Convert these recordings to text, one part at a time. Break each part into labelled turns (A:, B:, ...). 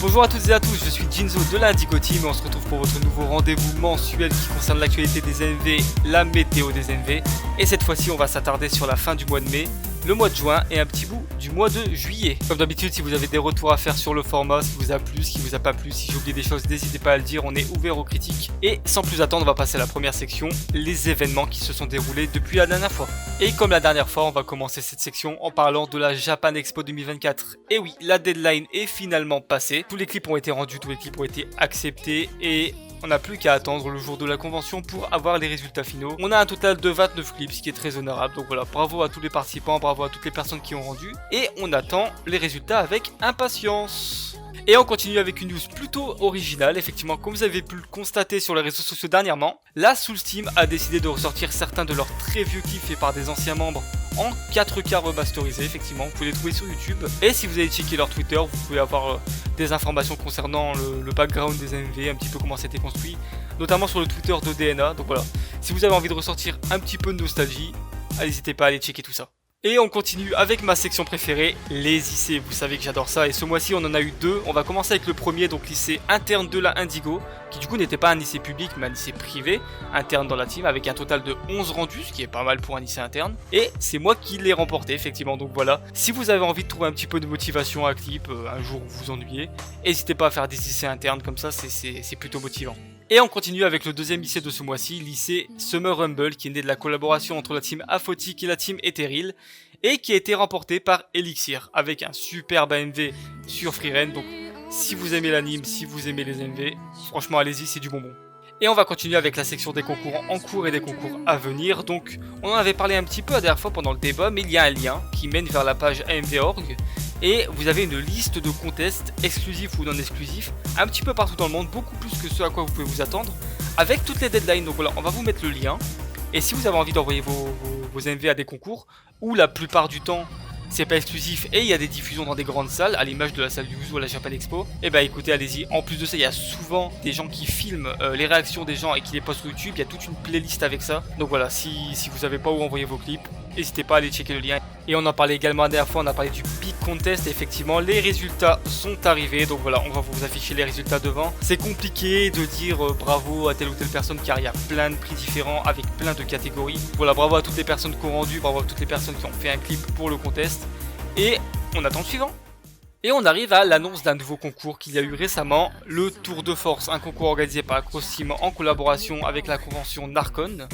A: Bonjour à toutes et à tous, je suis Jinzo de l'Indigo Team et on se retrouve pour votre nouveau rendez-vous mensuel qui concerne l'actualité des MV, la météo des MV. Et cette fois-ci on va s'attarder sur la fin du mois de mai, le mois de juin et un petit bout du mois de juillet. Comme d'habitude, si vous avez des retours à faire sur le format, ce qui vous a plu, ce qui vous a pas plu, si j'ai oublié des choses, n'hésitez pas à le dire, on est ouvert aux critiques. Et sans plus attendre, on va passer à la première section, les événements qui se sont déroulés depuis la dernière fois. Et comme la dernière fois, on va commencer cette section en parlant de la Japan Expo 2024. Et oui, la deadline est finalement passée, tous les clips ont été rendus, tous les clips ont été acceptés et on n'a plus qu'à attendre le jour de la convention pour avoir les résultats finaux. On a un total de 29 clips, ce qui est très honorable. Donc voilà, bravo à tous les participants, bravo à toutes les personnes qui ont rendu. Et on attend les résultats avec impatience. Et on continue avec une news plutôt originale. Effectivement, comme vous avez pu le constater sur les réseaux sociaux dernièrement, la Soul Team a décidé de ressortir certains de leurs très vieux clips faits par des anciens membres en 4K remasterisés. Effectivement, vous pouvez les trouver sur YouTube. Et si vous allez checker leur Twitter, vous pouvez avoir des informations concernant le background des MV, un petit peu comment c'était construit, notamment sur le Twitter de DNA. Donc voilà, si vous avez envie de ressortir un petit peu de nostalgie, n'hésitez pas à aller checker tout ça. Et on continue avec ma section préférée, les IC. Vous savez que j'adore ça et ce mois-ci on en a eu deux. On va commencer avec le premier, donc lycée interne de la Indigo, qui du coup n'était pas un lycée public mais un lycée privé, interne dans la team, avec un total de 11 rendus, ce qui est pas mal pour un lycée interne. Et c'est moi qui l'ai remporté effectivement, donc voilà. Si vous avez envie de trouver un petit peu de motivation à clip, un jour où vous vous ennuyez, n'hésitez pas à faire des lycées internes comme ça, c'est plutôt motivant. Et on continue avec le deuxième lycée de ce mois-ci, lycée Summer Rumble, qui est né de la collaboration entre la team Aphotic et la team Ethereal, et qui a été remporté par Elixir, avec un superbe AMV sur Freerun. Donc si vous aimez l'anime, si vous aimez les MV, franchement allez-y, c'est du bonbon. Et on va continuer avec la section des concours en cours et des concours à venir. Donc on en avait parlé un petit peu la dernière fois pendant le débat, mais il y a un lien qui mène vers la page AMV.org. Et vous avez une liste de contests exclusifs ou non exclusifs, un petit peu partout dans le monde, beaucoup plus que ce à quoi vous pouvez vous attendre, avec toutes les deadlines. Donc voilà, on va vous mettre le lien. Et si vous avez envie d'envoyer vos MV à des concours, où la plupart du temps c'est pas exclusif et il y a des diffusions dans des grandes salles, à l'image de la salle du Ouzou à la Japan Expo, et bah écoutez, allez-y. En plus de ça, il y a souvent des gens qui filment les réactions des gens et qui les postent sur YouTube, il y a toute une playlist avec ça. Donc voilà, si vous savez pas où envoyer vos clips, n'hésitez pas à aller checker le lien. Et on en parlait également la dernière fois, on a parlé du Big Contest, et effectivement les résultats sont arrivés, donc voilà, on va vous afficher les résultats devant. C'est compliqué de dire bravo à telle ou telle personne car il y a plein de prix différents avec plein de catégories. Voilà, bravo à toutes les personnes qui ont rendu, bravo à toutes les personnes qui ont fait un clip pour le contest. Et on attend le suivant. Et on arrive à l'annonce d'un nouveau concours qu'il y a eu récemment, le Tour de Force, un concours organisé par Cross Team en collaboration avec la convention Narcon,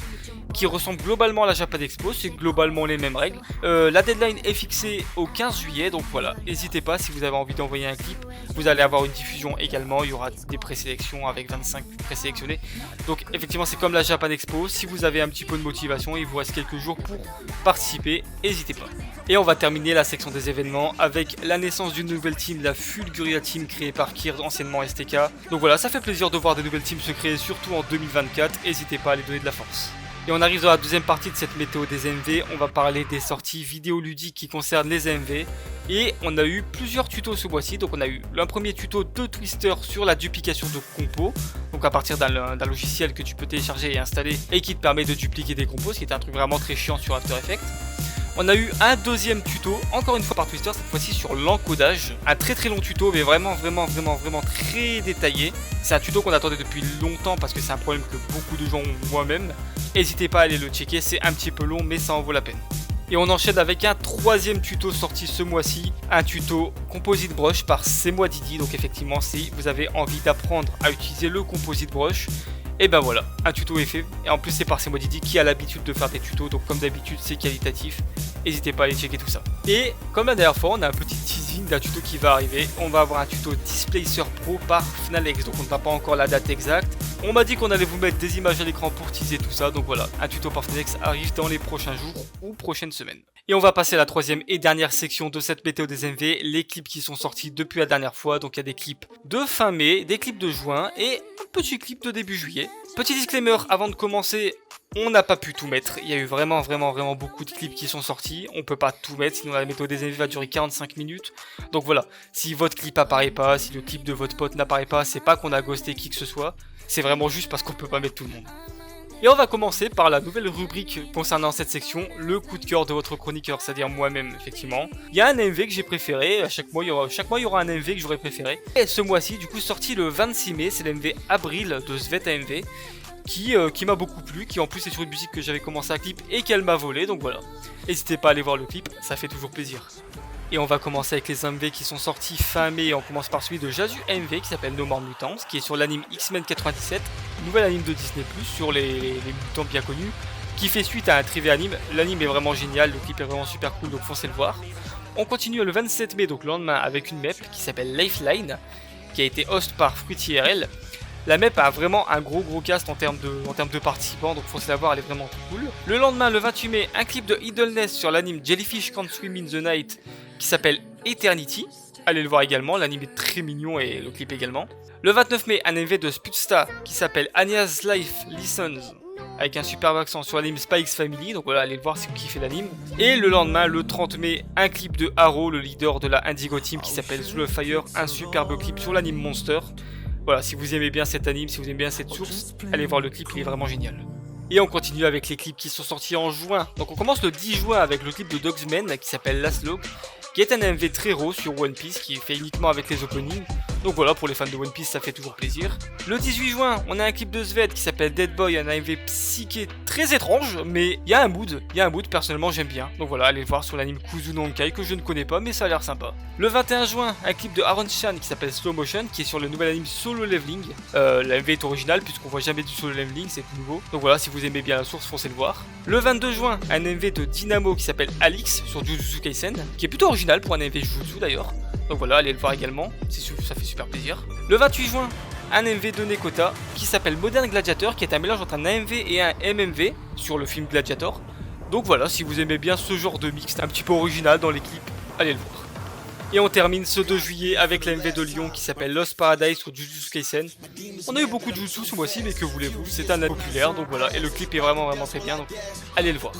A: qui ressemble globalement à la Japan Expo, c'est globalement les mêmes règles. La deadline est fixée au 15 juillet, donc voilà, n'hésitez pas si vous avez envie d'envoyer un clip, vous allez avoir une diffusion également, il y aura des présélections avec 25 présélectionnés. Donc effectivement c'est comme la Japan Expo, si vous avez un petit peu de motivation, il vous reste quelques jours pour participer, n'hésitez pas. Et on va terminer la section des événements avec la naissance d'une nouvelle team, la Fulguria Team créée par Kird, anciennement STK. Donc voilà, ça fait plaisir de voir des nouvelles teams se créer, surtout en 2024, n'hésitez pas à les donner de la force. Et on arrive dans la deuxième partie de cette météo des MV, on va parler des sorties vidéoludiques qui concernent les MV. Et on a eu plusieurs tutos ce mois-ci, donc on a eu un premier tuto de Twister sur la duplication de compos, donc à partir d'un logiciel que tu peux télécharger et installer et qui te permet de dupliquer des compos, ce qui est un truc vraiment très chiant sur After Effects. On a eu un deuxième tuto, encore une fois par Twister, cette fois-ci sur l'encodage. Un très long tuto, mais vraiment très détaillé. C'est un tuto qu'on attendait depuis longtemps parce que c'est un problème que beaucoup de gens ont moi-même. N'hésitez pas à aller le checker, c'est un petit peu long mais ça en vaut la peine. Et on enchaîne avec un troisième tuto sorti ce mois-ci, un tuto Composite Brush par C'est moi Didi. Donc effectivement, si vous avez envie d'apprendre à utiliser le Composite Brush, et ben voilà, un tuto est fait. Et en plus c'est par C'est moi Didi qui a l'habitude de faire des tutos, donc comme d'habitude c'est qualitatif. N'hésitez pas à aller checker tout ça. Et comme la dernière fois, on a un petit teasing d'un tuto qui va arriver. On va avoir un tuto Displacer Pro par Finalex, donc on n'a pas encore la date exacte. On m'a dit qu'on allait vous mettre des images à l'écran pour teaser tout ça, donc voilà, un tuto par Finalex arrive dans les prochains jours ou prochaines semaines. Et on va passer à la troisième et dernière section de cette météo des MV, les clips qui sont sortis depuis la dernière fois. Donc il y a des clips de fin mai, des clips de juin et un petit clip de début juillet. Petit disclaimer avant de commencer, on n'a pas pu tout mettre. Il y a eu vraiment beaucoup de clips qui sont sortis. On peut pas tout mettre, sinon la météo des MV va durer 45 minutes. Donc voilà, si votre clip apparaît pas, si le clip de votre pote n'apparaît pas, c'est pas qu'on a ghosté qui que ce soit. C'est vraiment juste parce qu'on peut pas mettre tout le monde. Et on va commencer par la nouvelle rubrique concernant cette section, le coup de cœur de votre chroniqueur, c'est-à-dire moi-même effectivement. Il y a un AMV que j'ai préféré, chaque mois il y aura un AMV que j'aurais préféré. Et ce mois-ci, du coup sorti le 26 mai, c'est l'AMV Abril de Svet AMV. Qui m'a beaucoup plu, qui en plus est sur une musique que j'avais commencé à clip et qu'elle m'a volé, donc voilà. N'hésitez pas à aller voir le clip, ça fait toujours plaisir. Et on va commencer avec les AMV qui sont sortis fin mai. On commence par celui de Jazu AMV qui s'appelle No More Mutants, qui est sur l'anime X-Men 97, nouvel anime de Disney+, sur les mutants bien connus, qui fait suite à un trivé anime. L'anime est vraiment génial, le clip est vraiment super cool, donc foncez le voir. On continue le 27 mai, donc le lendemain, avec une map qui s'appelle Lifeline, qui a été host par Fruity RL. La map a vraiment un gros cast en termes de participants, donc foncez la voir, elle est vraiment cool. Le lendemain, le 28 mai, un clip de Idleness sur l'anime Jellyfish Can't Swim in the Night qui s'appelle Eternity. Allez le voir également, l'anime est très mignon et le clip également. Le 29 mai, un MV de Sputsta qui s'appelle Anya's Life Lessons avec un superbe accent sur l'anime Spy X Family, donc voilà, allez le voir si vous kiffez l'anime. Et le lendemain, le 30 mai, un clip de Haro, le leader de la Indigo Team qui s'appelle Through the Fire, un superbe clip sur l'anime Monster. Voilà, si vous aimez bien cet anime, si vous aimez bien cette source, allez voir le clip, il est vraiment génial. Et on continue avec les clips qui sont sortis en juin. Donc on commence le 10 juin avec le clip de Dogsman qui s'appelle Last Log, qui est un MV très raw sur One Piece, qui est fait uniquement avec les openings. Donc voilà, pour les fans de One Piece, ça fait toujours plaisir. Le 18 juin, on a un clip de Svet qui s'appelle Dead Boy, un AMV psyché très étrange, mais il y a un mood, personnellement j'aime bien. Donc voilà, allez le voir sur l'anime Kuzu no Honkai que je ne connais pas, mais ça a l'air sympa. Le 21 juin, un clip de Aaron Chan qui s'appelle Slow Motion, qui est sur le nouvel anime Solo Leveling. L'AMV est original puisqu'on voit jamais du Solo Leveling, c'est tout nouveau. Donc voilà, si vous aimez bien la source, foncez le voir. Le 22 juin, un MV de Dynamo qui s'appelle Alix sur Jujutsu Kaisen, qui est plutôt original pour un MV Jujutsu d'ailleurs. Donc voilà, allez le voir également, ça fait super plaisir. Le 28 juin, un MV de Nekota qui s'appelle Modern Gladiator, qui est un mélange entre un AMV et un MMV sur le film Gladiator. Donc voilà, si vous aimez bien ce genre de mix un petit peu original dans les clips, allez le voir. Et on termine ce 2 juillet avec la MV de Lyon qui s'appelle Lost Paradise sur Jujutsu Kaisen. On a eu beaucoup de Jujutsu ce mois-ci, mais que voulez-vous, c'est un anime populaire, donc voilà, et le clip est vraiment très bien, donc allez le voir.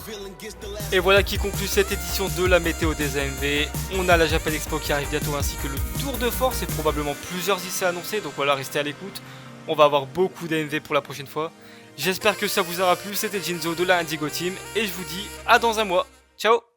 A: Et voilà qui conclut cette édition de la météo des AMV. On a la Japan Expo qui arrive bientôt, ainsi que le Tour de Force et probablement plusieurs IC annoncés, donc voilà, restez à l'écoute. On va avoir beaucoup d'AMV pour la prochaine fois. J'espère que ça vous aura plu, c'était Jinzo de la Indigo Team, et je vous dis à dans un mois. Ciao!